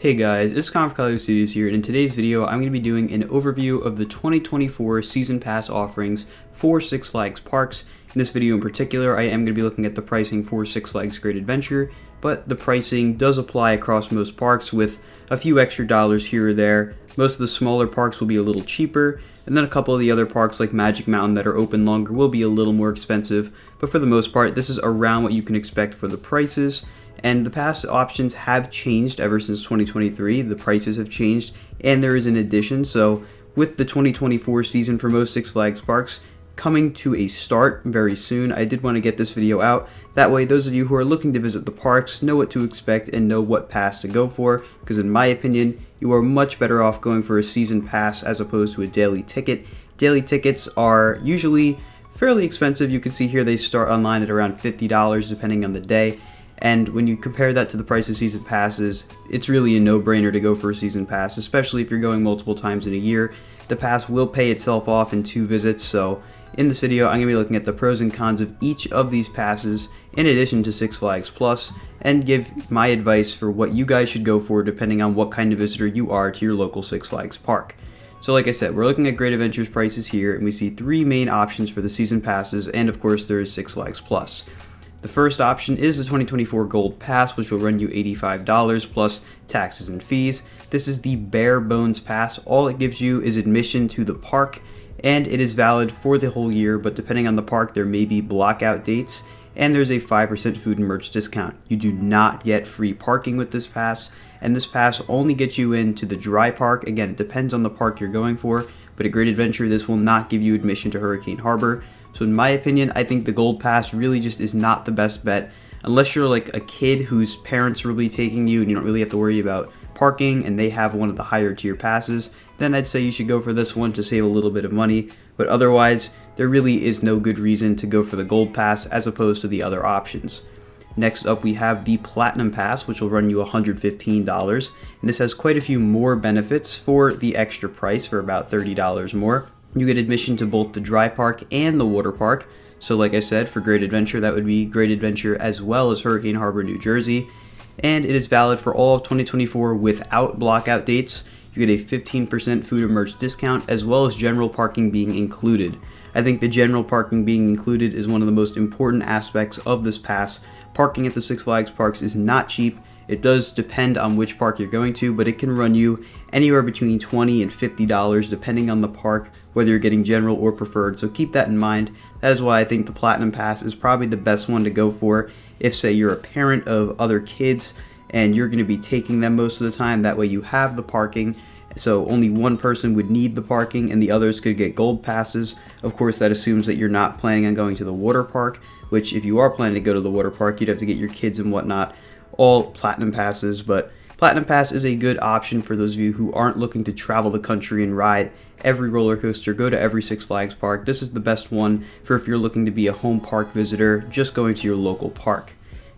Hey guys, it's Connor Studios here, and in today's video I'm going to be doing an overview of the 2024 Season Pass offerings for Six Flags parks. In this video in particular, I am going to be looking at the pricing for Six Flags Great Adventure, but the pricing does apply across most parks with a few extra dollars here or there. Most of the smaller parks will be a little cheaper, and then a couple of the other parks like Magic Mountain that are open longer will be a little more expensive, but for the most part this is around what you can expect for the prices. And the pass options have changed ever since 2023. The prices have changed, and there is an addition. So with the 2024 season for most Six Flags parks coming to a start very soon, I did want to get this video out. That way those of you who are looking to visit the parks know what to expect and know what pass to go for, because in my opinion, you are much better off going for a season pass as opposed to a daily ticket. Daily tickets are usually fairly expensive. You can see here they start online at around $50 depending on the day. And when you compare that to the price of season passes, it's really a no-brainer to go for a season pass, especially if you're going multiple times in a year. The pass will pay itself off in 2 visits, so in this video I'm going to be looking at the pros and cons of each of these passes in addition to Six Flags Plus, and give my advice for what you guys should go for depending on what kind of visitor you are to your local Six Flags park. So like I said, we're looking at Great Adventures prices here, and we see 3 main options for the season passes, and of course there is Six Flags Plus. The first option is the 2024 Gold Pass, which will run you $85 plus taxes and fees. This is the bare bones pass. All it gives you is admission to the park, and it is valid for the whole year, but depending on the park there may be blockout dates, and there's a 5% food and merch discount. You do not get free parking with this pass, and this pass only gets you into the dry park. Again, it depends on the park you're going for, but at Great Adventure this will not give you admission to Hurricane Harbor. So in my opinion, I think the Gold Pass really just is not the best bet. Unless you're like a kid whose parents will be taking you and you don't really have to worry about parking and they have one of the higher tier passes, then I'd say you should go for this one to save a little bit of money. But otherwise, there really is no good reason to go for the Gold Pass as opposed to the other options. Next up we have the Platinum Pass, which will run you $115, and this has quite a few more benefits for the extra price, for about $30 more. You get admission to both the dry park and the water park. So like I said, for Great Adventure, that would be Great Adventure as well as Hurricane Harbor, New Jersey. And it is valid for all of 2024 without blockout dates. You get a 15% food and merch discount, as well as general parking being included. I think the general parking being included is one of the most important aspects of this pass. Parking at the Six Flags parks is not cheap. It does depend on which park you're going to, but it can run you anywhere between $20 and $50 depending on the park, whether you're getting general or preferred, so keep that in mind. That is why I think the Platinum Pass is probably the best one to go for if, say, you're a parent of other kids and you're going to be taking them most of the time. That way you have the parking, so only one person would need the parking and the others could get Gold Passes. Of course, that assumes that you're not planning on going to the water park, which if you are planning to go to the water park, you'd have to get your kids and whatnot all Platinum Passes. But Platinum Pass is a good option for those of you who aren't looking to travel the country and ride every roller coaster, go to every Six Flags park. This is the best one for if you're looking to be a home park visitor, just going to your local park.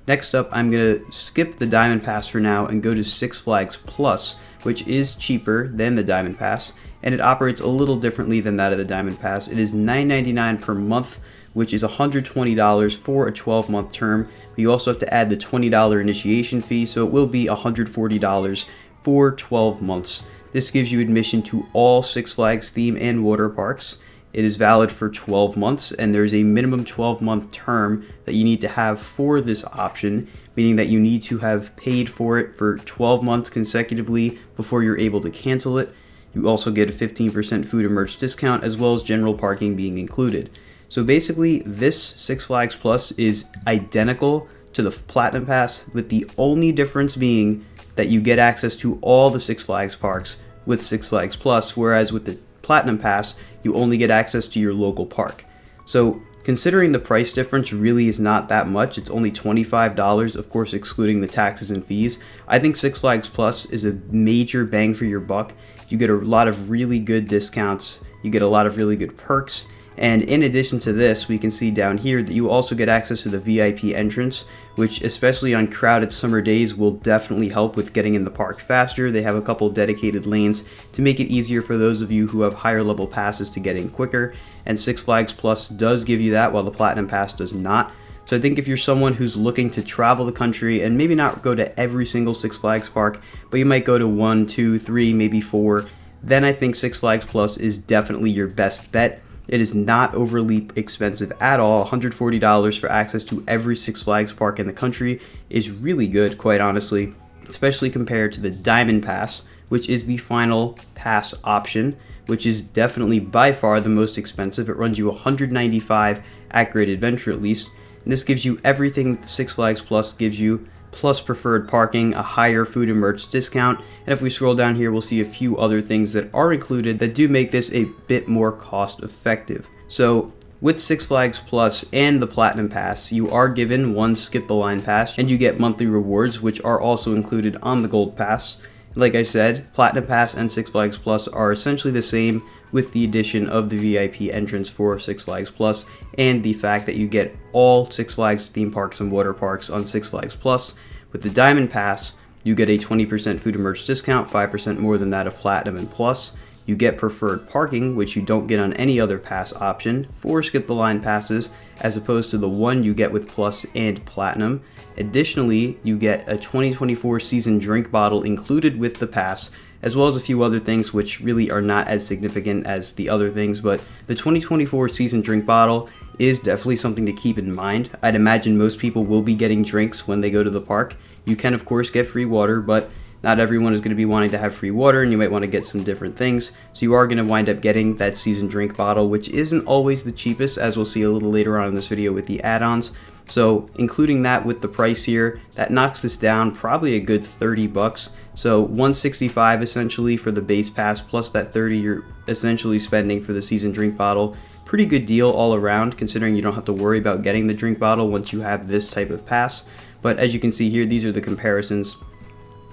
Next up, I'm going to skip the Diamond Pass for now and go to Six Flags Plus, which is cheaper than the Diamond Pass, and it operates a little differently than that of the Diamond Pass. It is $9.99 per month, which is $120 for a 12-month term. You also have to add the $20 initiation fee, so it will be $140 for 12 months. This gives you admission to all Six Flags theme and water parks. It is valid for 12 months, and there's a minimum 12-month term that you need to have for this option, meaning that you need to have paid for it for 12 months consecutively before you're able to cancel it. You also get a 15% food and merch discount, as well as general parking being included. So basically, this Six Flags Plus is identical to the Platinum Pass, with the only difference being that you get access to all the Six Flags parks with Six Flags Plus, whereas with the Platinum Pass, you only get access to your local park. So considering the price difference really is not that much, it's only $25, of course excluding the taxes and fees, I think Six Flags Plus is a major bang for your buck. You get a lot of really good discounts, you get a lot of really good perks, and in addition to this, we can see down here that you also get access to the VIP entrance, which especially on crowded summer days will definitely help with getting in the park faster. They have a couple dedicated lanes to make it easier for those of you who have higher level passes to get in quicker, and Six Flags Plus does give you that while the Platinum Pass does not. So I think if you're someone who's looking to travel the country and maybe not go to every single Six Flags park, but you might go to 1, 2, 3, maybe 4, then I think Six Flags Plus is definitely your best bet. It is not overly expensive at all. $140 for access to every Six Flags park in the country is really good, quite honestly, especially compared to the Diamond Pass, which is the final pass option, which is definitely by far the most expensive. It runs you $195 at Great Adventure at least, and this gives you everything Six Flags Plus gives you, plus preferred parking, a higher food and merch discount, and if we scroll down here, we'll see a few other things that are included that do make this a bit more cost effective. So with Six Flags Plus and the Platinum Pass, you are given one Skip the Line Pass, and you get monthly rewards, which are also included on the Gold Pass. Like I said, Platinum Pass and Six Flags Plus are essentially the same, with the addition of the VIP entrance for Six Flags Plus and the fact that you get all Six Flags theme parks and water parks on Six Flags Plus. With the Diamond Pass, you get a 20% food and merch discount, 5% more than that of Platinum and Plus. You get preferred parking, which you don't get on any other pass option, 4 Skip the Line passes, as opposed to the 1 you get with Plus and Platinum. Additionally, you get a 2024 season drink bottle included with the pass, as well as a few other things which really are not as significant as the other things, but the 2024 season drink bottle is definitely something to keep in mind. I'd imagine most people will be getting drinks when they go to the park. You can of course get free water, but not everyone is going to be wanting to have free water, and you might want to get some different things. So you are going to wind up getting that season drink bottle, which isn't always the cheapest, as we'll see a little later on in this video with the add-ons. So including that with the price here, that knocks this down probably a good $30. So $165 essentially for the base pass, plus that $30 you're essentially spending for the season drink bottle. Pretty good deal all around, considering you don't have to worry about getting the drink bottle once you have this type of pass. But as you can see here, these are the comparisons.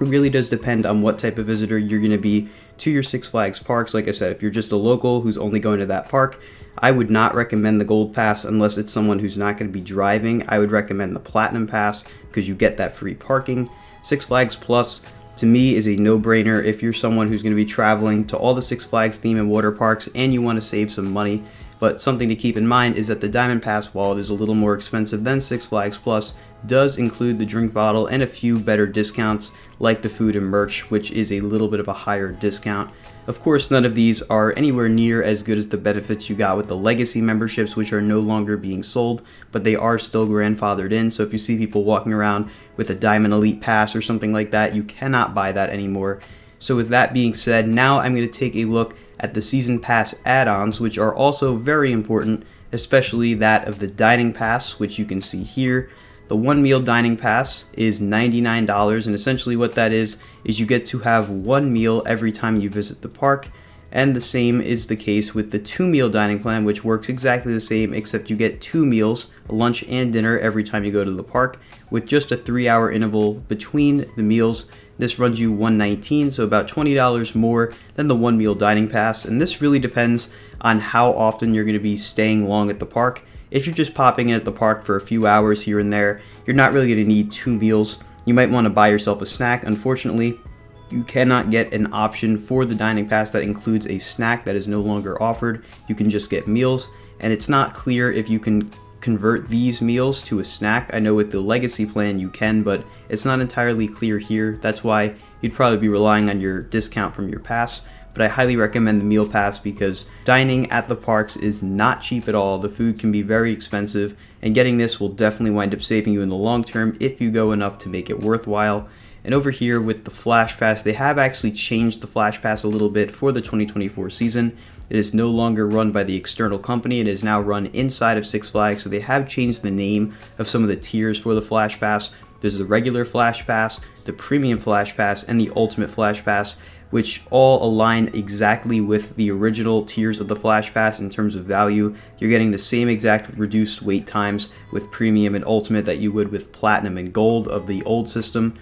It really does depend on what type of visitor you're going to be to your Six Flags parks. Like I said, if you're just a local who's only going to that park, I would not recommend the Gold Pass unless it's someone who's not going to be driving. I would recommend the Platinum Pass because you get that free parking. Six Flags Plus, to me, is a no-brainer if you're someone who's going to be traveling to all the Six Flags theme and water parks and you want to save some money. But something to keep in mind is that the Diamond Pass, while it is a little more expensive than Six Flags Plus, does include the drink bottle and a few better discounts like the food and merch, which is a little bit of a higher discount. Of course, none of these are anywhere near as good as the benefits you got with the legacy memberships, which are no longer being sold, but they are still grandfathered in. So if you see people walking around with a Diamond Elite Pass or something like that, you cannot buy that anymore. So with that being said, now I'm going to take a look at the Season Pass add-ons, which are also very important, especially that of the Dining Pass, which you can see here. The one meal dining pass is $99, and essentially what that is you get to have one meal every time you visit the park, and the same is the case with the 2 meal dining plan, which works exactly the same, except you get 2 meals, lunch and dinner, every time you go to the park, with just a 3-hour interval between the meals. This runs you $119, so about $20 more than the one meal dining pass, and this really depends on how often you're going to be staying long at the park. If you're just popping in at the park for a few hours here and there, you're not really going to need 2 meals. You might want to buy yourself a snack. Unfortunately, you cannot get an option for the dining pass that includes a snack. That is no longer offered. You can just get meals, and it's not clear if you can convert these meals to a snack. I know with the legacy plan you can, but it's not entirely clear here. That's why you'd probably be relying on your discount from your pass. But I highly recommend the meal pass because dining at the parks is not cheap at all. The food can be very expensive, and getting this will definitely wind up saving you in the long term if you go enough to make it worthwhile. And over here with the Flash Pass, they have actually changed the Flash Pass a little bit for the 2024 season. It is no longer run by the external company. It is now run inside of Six Flags, so they have changed the name of some of the tiers for the Flash Pass. There's the regular Flash Pass, the Premium Flash Pass, and the Ultimate Flash Pass, which all align exactly with the original tiers of the Flash Pass in terms of value. You're getting the same exact reduced wait times with Premium and Ultimate that you would with Platinum and Gold of the old system.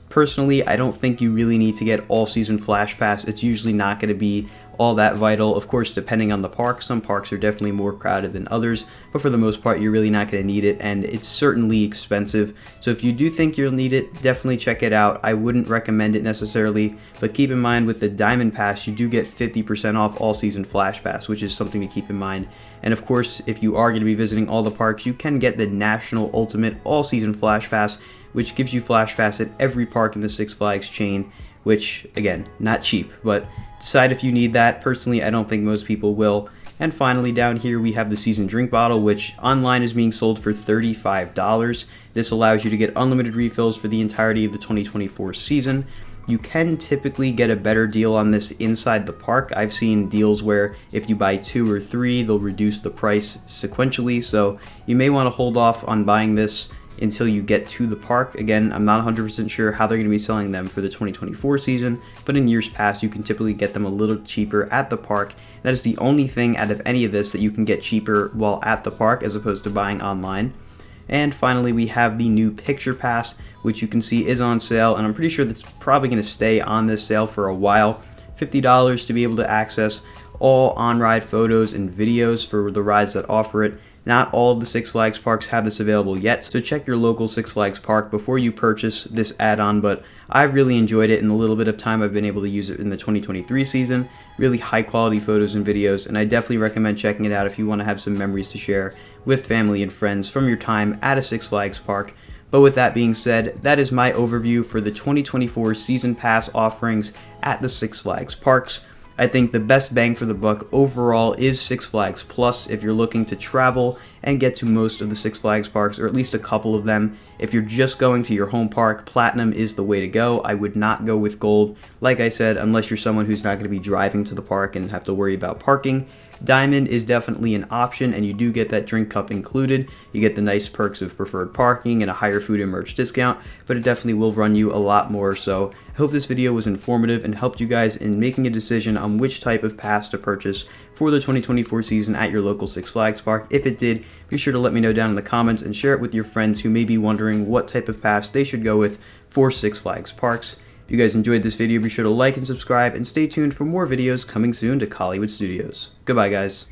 Personally, I don't think you really need to get all season Flash Pass. It's usually not going to be all that vital. Of course, depending on the park, some parks are definitely more crowded than others, but for the most part, you're really not going to need it, and it's certainly expensive. So if you do think you'll need it, definitely check it out. I wouldn't recommend it necessarily, but keep in mind with the Diamond Pass, you do get 50% off all season Flash Pass, which is something to keep in mind. And of course, if you are going to be visiting all the parks, you can get the National Ultimate All Season Flash Pass, which gives you Flash Pass at every park in the Six Flags chain, which, again, not cheap, but decide if you need that. Personally, I don't think most people will. And finally, down here we have the season drink bottle, which online is being sold for $35. This allows you to get unlimited refills for the entirety of the 2024 season. You can typically get a better deal on this inside the park. I've seen deals where if you buy 2 or 3, they'll reduce the price sequentially, so you may want to hold off on buying this until you get to the park. Again, I'm not 100% sure how they're going to be selling them for the 2024 season, but in years past, you can typically get them a little cheaper at the park. That is the only thing out of any of this that you can get cheaper while at the park as opposed to buying online. And finally, we have the new Picture Pass, which you can see is on sale, and I'm pretty sure that's probably going to stay on this sale for a while. $50 to be able to access all on-ride photos and videos for the rides that offer it. Not all of the Six Flags parks have this available yet, so check your local Six Flags park before you purchase this add-on, but I've really enjoyed it in the little bit of time I've been able to use it in the 2023 season. Really high quality photos and videos, and I definitely recommend checking it out if you want to have some memories to share with family and friends from your time at a Six Flags park. But with that being said, that is my overview for the 2024 season pass offerings at the Six Flags parks. I think the best bang for the buck overall is Six Flags Plus if you're looking to travel and get to most of the Six Flags parks, or at least a couple of them. If you're just going to your home park, Platinum is the way to go. I would not go with Gold, like I said, unless you're someone who's not going to be driving to the park and have to worry about parking. Diamond is definitely an option, and you do get that drink cup included. You get the nice perks of preferred parking and a higher food and merch discount, but it definitely will run you a lot more. So I hope this video was informative and helped you guys in making a decision on which type of pass to purchase for the 2024 season at your local Six Flags park. If it did, be sure to let me know down in the comments and share it with your friends who may be wondering what type of pass they should go with for Six Flags parks. If you guys enjoyed this video, be sure to like and subscribe, and stay tuned for more videos coming soon to Collywood Studios. Goodbye, guys.